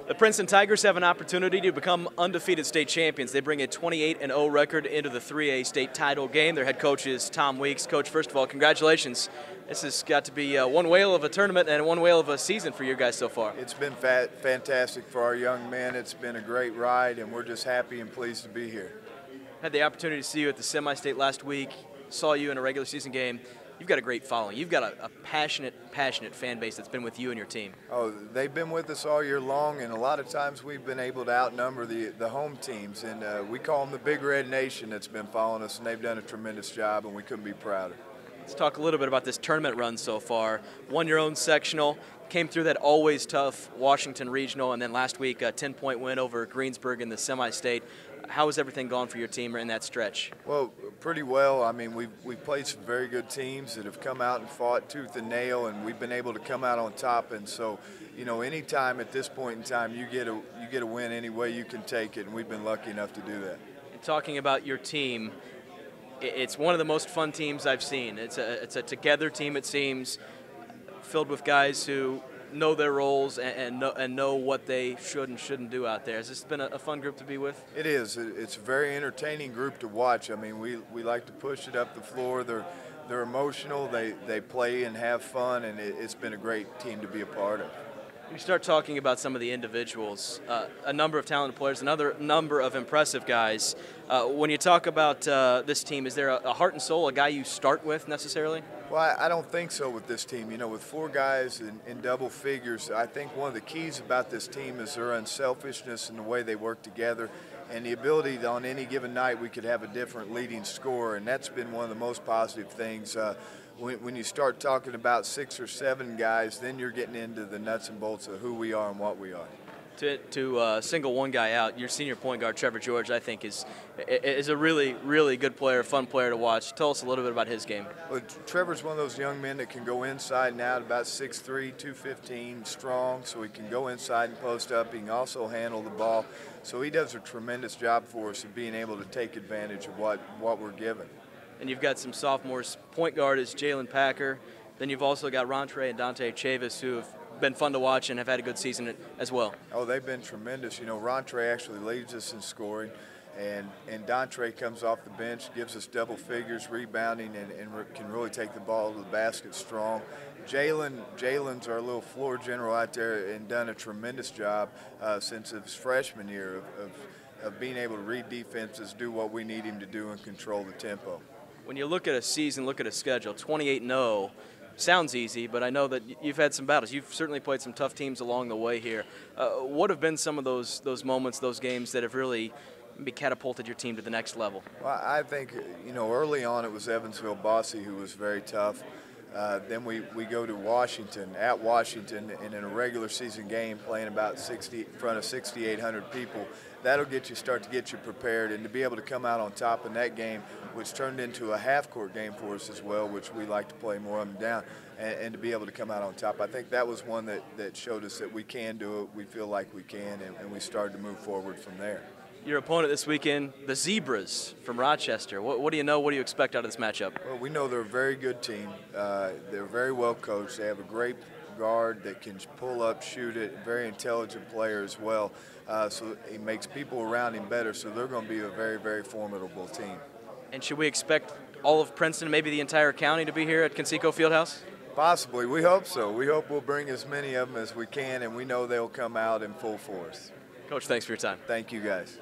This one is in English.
The Princeton Tigers have an opportunity to become undefeated state champions. They bring a 28-0 record into the 3A state title game. Their head coach is Tom Weeks. Coach, first of all, congratulations. This has got to be one whale of a tournament and one whale of a season for you guys so far. It's been fantastic for our young men. It's been a great ride, and we're just happy and pleased to be here. Had the opportunity to see you at the semi-state last week, saw you in a regular season game. You've got a great following. You've got a passionate fan base that's been with you and your team. Oh, they've been with us all year long, and a lot of times we've been able to outnumber the home teams, and we call them the Big Red Nation that's been following us, and they've done a tremendous job, and we couldn't be prouder. Let's talk a little bit about this tournament run so far. Won your own sectional, came through that always tough Washington regional, and then last week a 10-point win over Greensburg in the semi-state. How has everything gone for your team in that stretch? Well, pretty well. I mean, we've played some very good teams that have come out and fought tooth and nail, and we've been able to come out on top. And so, you know, anytime at this point in time you get a win any way you can take it, and we've been lucky enough to do that. And talking about your team, it's one of the most fun teams I've seen. It's a together team, it seems, filled with guys who know their roles and know what they should and shouldn't do out there. Has this been a fun group to be with? It is. It's a very entertaining group to watch. I mean, we like to push it up the floor. They're emotional. They play and have fun, and it's been a great team to be a part of. You start talking about some of the individuals, a number of talented players, another number of impressive guys. When you talk about this team, is there a heart and soul, a guy you start with necessarily? Well, I don't think so with this team. You know, with four guys in double figures, I think one of the keys about this team is their unselfishness and the way they work together, and the ability that on any given night we could have a different leading scorer, and that's been one of the most positive things. When you start talking about 6 or 7 guys, then you're getting into the nuts and bolts of who we are and what we are. To single one guy out, your senior point guard, Trevor George, I think is a really, really good player, fun player to watch. Tell us a little bit about his game. Well, Trevor's one of those young men that can go inside and out, about 6'3", 215, strong, so he can go inside and post up. He can also handle the ball. So he does a tremendous job for us of being able to take advantage of what we're given. And you've got some sophomores. Point guard is Jalen Packer. Then you've also got Rontre and Dante Chavis, who have been fun to watch and have had a good season as well. Oh, they've been tremendous. You know, Rontre actually leads us in scoring, and Dante comes off the bench, gives us double figures, rebounding, and can really take the ball to the basket strong. Jalen's our little floor general out there and done a tremendous job since his freshman year of being able to read defenses, do what we need him to do, and control the tempo. When you look at a season, look at a schedule, 28-0, sounds easy, but I know that you've had some battles. You've certainly played some tough teams along the way here. What have been some of those moments, those games that have really catapulted your team to the next level? Well, I think, you know, early on it was Evansville-Bosse who was very tough. Then we go to Washington, and in a regular season game playing about 60 in front of 6,800 people. That'll start to get you prepared, and to be able to come out on top in that game, which turned into a half-court game for us as well, which we like to play more up and down, and to be able to come out on top. I think that was one that showed us that we can do it, we feel like we can, and we started to move forward from there. Your opponent this weekend, the Zebras from Rochester. What do you know? What do you expect out of this matchup? Well, we know they're a very good team. They're very well coached. They have a great guard that can pull up, shoot it, very intelligent player as well. So he makes people around him better, so they're going to be a very, very formidable team. And should we expect all of Princeton, maybe the entire county, to be here at Conseco Fieldhouse? Possibly. We hope so. We hope we'll bring as many of them as we can, and we know they'll come out in full force. Coach, thanks for your time. Thank you, guys.